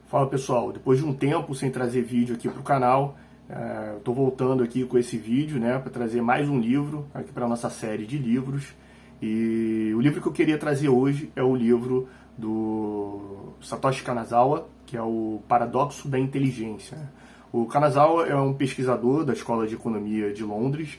Fala pessoal, depois de um tempo sem trazer vídeo aqui para o canal, eu estou voltando aqui com esse vídeo, né, para trazer mais um livro aqui para a nossa série de livros. E o livro que eu queria trazer hoje é o livro do Satoshi Kanazawa, que é o Paradoxo da Inteligência. O Kanazawa é um pesquisador da Escola de Economia de Londres,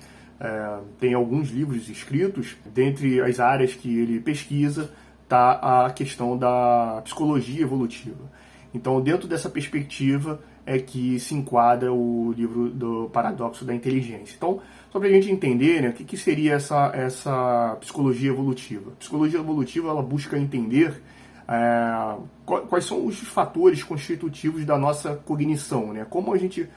tem alguns livros escritos. Dentre as áreas que ele pesquisa está a questão da psicologia evolutiva. Então, dentro dessa perspectiva é que se enquadra o livro do Paradoxo da Inteligência. Então, só para a gente entender, né, o que seria essa psicologia evolutiva. A psicologia evolutiva ela busca entender quais são os fatores constitutivos da nossa cognição, né? Como a gente,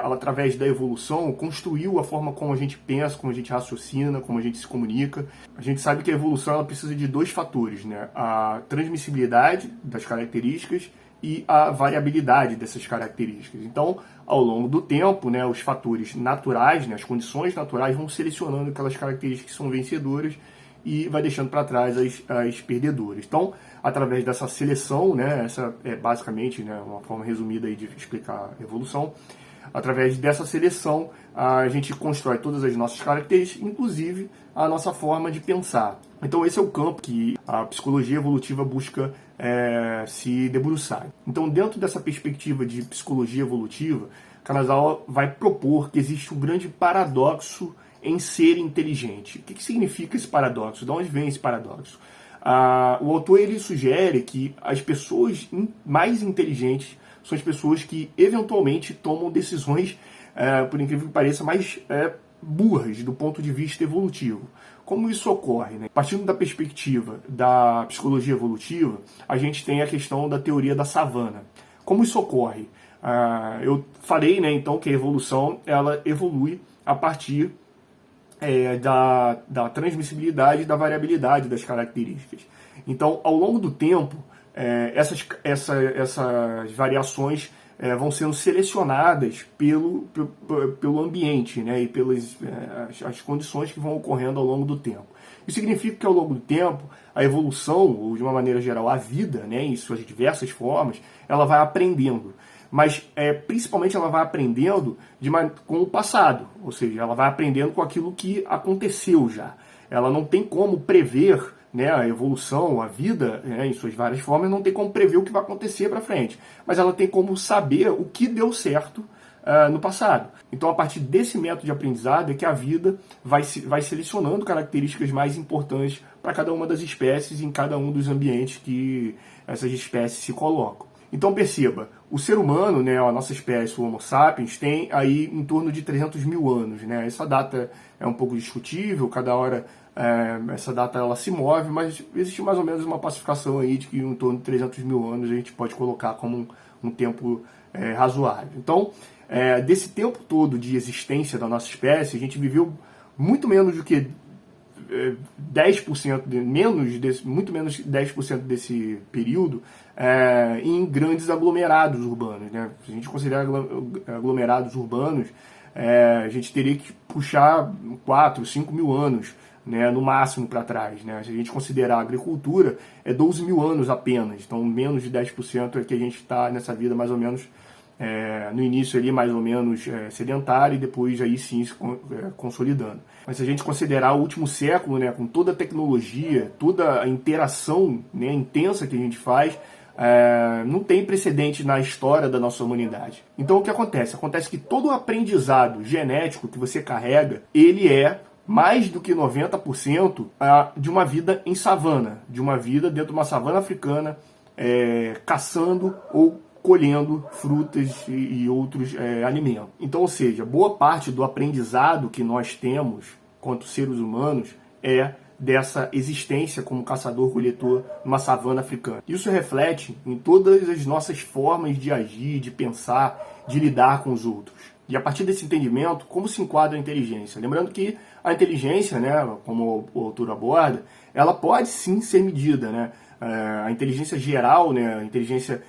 através da evolução, construiu a forma como a gente pensa, como a gente raciocina, como a gente se comunica. A gente sabe que a evolução ela precisa de dois fatores, né? A transmissibilidade das características e a variabilidade dessas características. Então, ao longo do tempo, né, os fatores naturais, né, as condições naturais vão selecionando aquelas características que são vencedoras e vai deixando para trás as perdedoras. Então, através dessa seleção, né, essa é basicamente, né, uma forma resumida aí de explicar a evolução, através dessa seleção a gente constrói todas as nossas características, inclusive a nossa forma de pensar. Então esse é o campo que a psicologia evolutiva busca se debruçar. Então, dentro dessa perspectiva de psicologia evolutiva, Kanazawa vai propor que existe um grande paradoxo em ser inteligente. O que significa esse paradoxo? De onde vem esse paradoxo? O autor ele sugere que as pessoas mais inteligentes são as pessoas que eventualmente tomam decisões, por incrível que pareça, mais burras do ponto de vista evolutivo. Como isso ocorre, né? Partindo da perspectiva da psicologia evolutiva, a gente tem a questão da teoria da savana. Como isso ocorre? Eu falei, né, então, que a evolução ela evolui a partir da transmissibilidade e da variabilidade das características. Então, ao longo do tempo, essas variações vão sendo selecionadas pelo ambiente, né, e pelas as condições que vão ocorrendo ao longo do tempo. Isso significa que ao longo do tempo, a evolução, ou de uma maneira geral, a vida, né, em suas diversas formas, ela vai aprendendo. Mas principalmente ela vai aprendendo com o passado, ou seja, ela vai aprendendo com aquilo que aconteceu já. Ela não tem como prever, né, a evolução, a vida, né, em suas várias formas, não tem como prever o que vai acontecer para frente. Mas ela tem como saber o que deu certo no passado. Então, a partir desse método de aprendizado é que a vida vai selecionando características mais importantes para cada uma das espécies em cada um dos ambientes que essas espécies se colocam. Então perceba, o ser humano, né, a nossa espécie, o Homo sapiens, tem aí em torno de 300 mil anos. Né? Essa data é um pouco discutível, cada hora essa data ela se move, mas existe mais ou menos uma pacificação aí de que em torno de 300 mil anos a gente pode colocar como um tempo razoável. Então, desse tempo todo de existência da nossa espécie, a gente viveu muito menos do que 10%, muito menos de 10% desse período em grandes aglomerados urbanos. Né? Se a gente considerar aglomerados urbanos, a gente teria que puxar 4, 5 mil anos, né, no máximo para trás. Né? Se a gente considerar a agricultura, é 12 mil anos apenas. Então, menos de 10% é que a gente está nessa vida mais ou menos, no início ali mais ou menos sedentário e depois aí sim se consolidando. Mas se a gente considerar o último século, né, com toda a tecnologia, toda a interação, né, intensa que a gente faz, não tem precedente na história da nossa humanidade. Então o que acontece? Acontece que todo o aprendizado genético que você carrega, ele é mais do que 90% de uma vida em savana, de uma vida dentro de uma savana africana, caçando ou colhendo frutas e outros alimentos. Então, ou seja, boa parte do aprendizado que nós temos, quanto seres humanos, é dessa existência como caçador-coletor numa savana africana. Isso reflete em todas as nossas formas de agir, de pensar, de lidar com os outros. E a partir desse entendimento, como se enquadra a inteligência? Lembrando que a inteligência, né, como o autor aborda, ela pode sim ser medida, né? a inteligência geral, né, a inteligência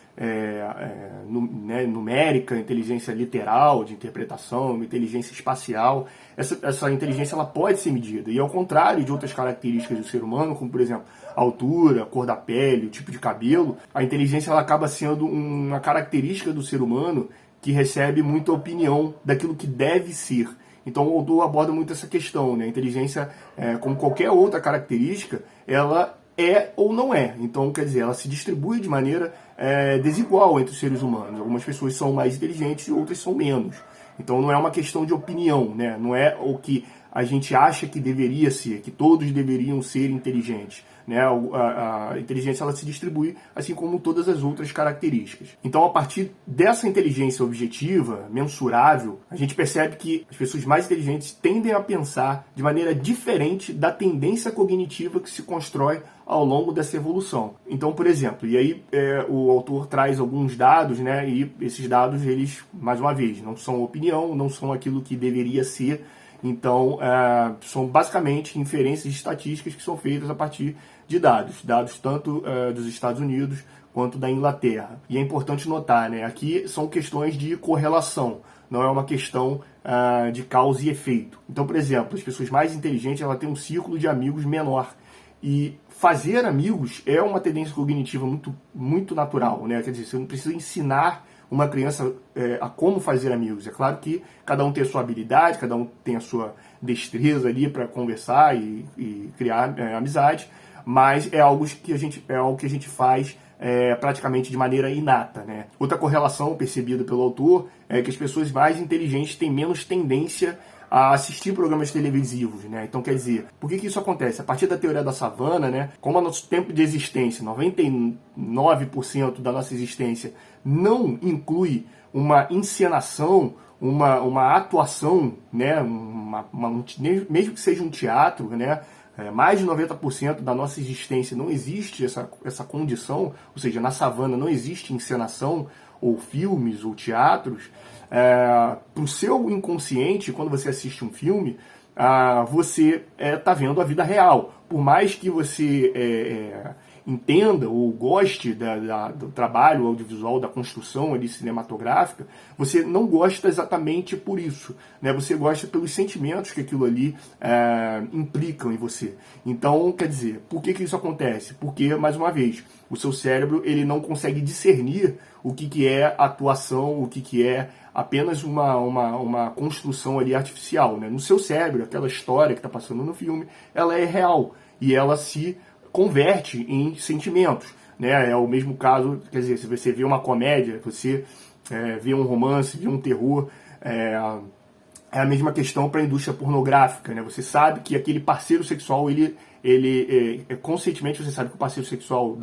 numérica, a inteligência literal, de interpretação, a inteligência espacial, essa inteligência ela pode ser medida. E ao contrário de outras características do ser humano, como por exemplo a altura, a cor da pele, o tipo de cabelo, a inteligência ela acaba sendo uma característica do ser humano que recebe muita opinião daquilo que deve ser. Então o autor aborda muito essa questão, né? A inteligência, como qualquer outra característica, ela é ou não é. Então, quer dizer, ela se distribui de maneira desigual entre os seres humanos. Algumas pessoas são mais inteligentes e outras são menos. Então não é uma questão de opinião, né? Não é o que a gente acha que deveria ser, que todos deveriam ser inteligentes. Né? A inteligência ela se distribui assim como todas as outras características. Então, a partir dessa inteligência objetiva, mensurável, a gente percebe que as pessoas mais inteligentes tendem a pensar de maneira diferente da tendência cognitiva que se constrói ao longo dessa evolução. Então, por exemplo, e aí o autor traz alguns dados, né? E esses dados, eles, mais uma vez, não são opinião, não são aquilo que deveria ser. Então, são basicamente inferências estatísticas que são feitas a partir de dados tanto dos Estados Unidos quanto da Inglaterra. E é importante notar, né, aqui são questões de correlação, não é uma questão de causa e efeito. Então, por exemplo, as pessoas mais inteligentes ela têm um círculo de amigos menor. E fazer amigos é uma tendência cognitiva muito, muito natural, né? Quer dizer, você não precisa ensinar uma criança a como fazer amigos. É claro que cada um tem a sua habilidade, cada um tem a sua destreza ali para conversar e criar amizade, mas é algo que a gente faz praticamente de maneira inata, né? Outra correlação percebida pelo autor é que as pessoas mais inteligentes têm menos tendência a assistir programas televisivos, né? Então, quer dizer, por que isso acontece? A partir da teoria da savana, né? Como o nosso tempo de existência, 99% da nossa existência, não inclui uma encenação, uma atuação, né? Mesmo que seja um teatro, né? Mais de 90% da nossa existência não existe essa condição, ou seja, na savana não existe encenação, ou filmes, ou teatros. Para o seu inconsciente, quando você assiste um filme, você está vendo a vida real. Por mais que você entenda ou goste do trabalho audiovisual, da construção ali cinematográfica, você não gosta exatamente por isso, né? Você gosta pelos sentimentos que aquilo ali implicam em você. Então, quer dizer, por que isso acontece? Porque, mais uma vez, o seu cérebro ele não consegue discernir o que é atuação, o que é apenas uma construção ali artificial, né? No seu cérebro, aquela história que está passando no filme, ela é real e ela se converte em sentimentos, né? É o mesmo caso, quer dizer, se você vê uma comédia, você vê um romance, vê um terror, é a mesma questão para a indústria pornográfica, né? Você sabe que aquele parceiro sexual, conscientemente você sabe que o parceiro sexual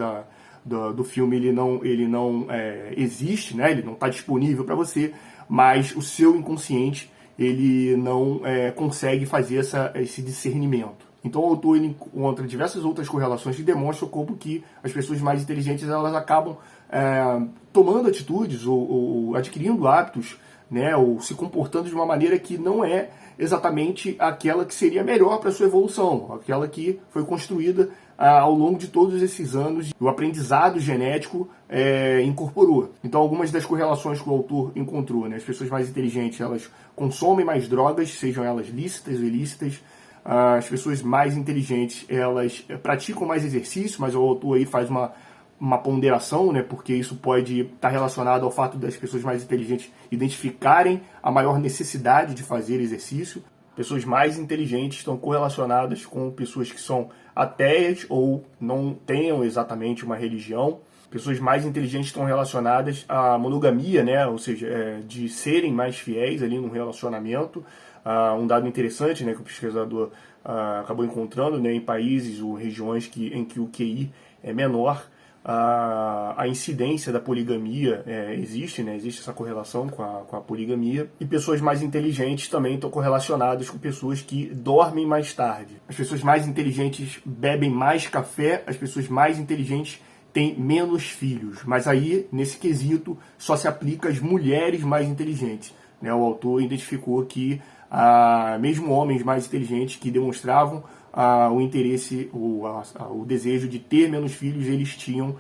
do filme ele não existe, né? Ele não está disponível para você, mas o seu inconsciente ele não consegue fazer esse discernimento. Então o autor ele encontra diversas outras correlações que demonstram como que as pessoas mais inteligentes elas acabam tomando atitudes ou adquirindo hábitos, né, ou se comportando de uma maneira que não é exatamente aquela que seria melhor para a sua evolução, aquela que foi construída ao longo de todos esses anos, o aprendizado genético incorporou. Então algumas das correlações que o autor encontrou, né, as pessoas mais inteligentes elas consomem mais drogas, sejam elas lícitas ou ilícitas. As pessoas mais inteligentes, elas praticam mais exercício, mas o autor aí faz uma ponderação, né, porque isso pode estar relacionado ao fato das pessoas mais inteligentes identificarem a maior necessidade de fazer exercício. Pessoas mais inteligentes estão correlacionadas com pessoas que são ateias ou não tenham exatamente uma religião. Pessoas mais inteligentes estão relacionadas à monogamia, né, ou seja, de serem mais fiéis ali no relacionamento. Um dado interessante, né, que o pesquisador acabou encontrando, né, em países ou regiões em que o QI é menor, a incidência da poligamia existe, né, existe essa correlação com a poligamia. E pessoas mais inteligentes também estão correlacionadas com pessoas que dormem mais tarde. As pessoas mais inteligentes bebem mais café, as pessoas mais inteligentes têm menos filhos. Mas aí, nesse quesito, só se aplica às mulheres mais inteligentes, né? O autor identificou que mesmo homens mais inteligentes que demonstravam o interesse, o desejo de ter menos filhos, eles tinham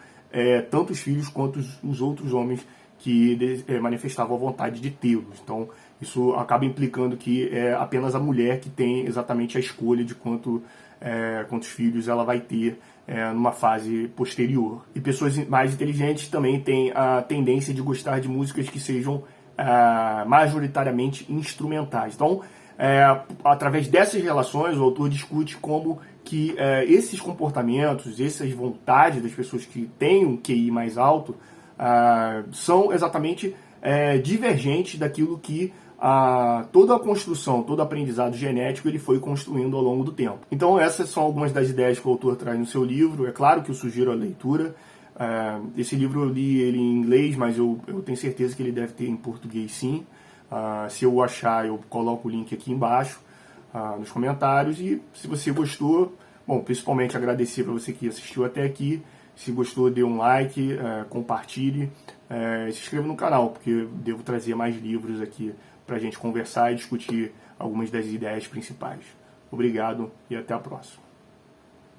tantos filhos quanto os outros homens que manifestavam a vontade de tê-los. Então, isso acaba implicando que é apenas a mulher que tem exatamente a escolha de quantos filhos ela vai ter numa fase posterior. E pessoas mais inteligentes também têm a tendência de gostar de músicas que sejam majoritariamente instrumentais. Então, através dessas relações, o autor discute como que esses comportamentos, essas vontades das pessoas que têm um QI mais alto são exatamente divergentes daquilo que toda a construção, todo o aprendizado genético ele foi construindo ao longo do tempo. Então essas são algumas das ideias que o autor traz no seu livro. É claro que eu sugiro a leitura. Esse livro eu li ele em inglês, mas eu tenho certeza que ele deve ter em português sim. Se eu achar, eu coloco o link aqui embaixo nos comentários. E se você gostou, bom, principalmente agradecer para você que assistiu até aqui. Se gostou, dê um like, compartilhe, se inscreva no canal, porque eu devo trazer mais livros aqui para a gente conversar e discutir algumas das ideias principais. Obrigado e até a próxima.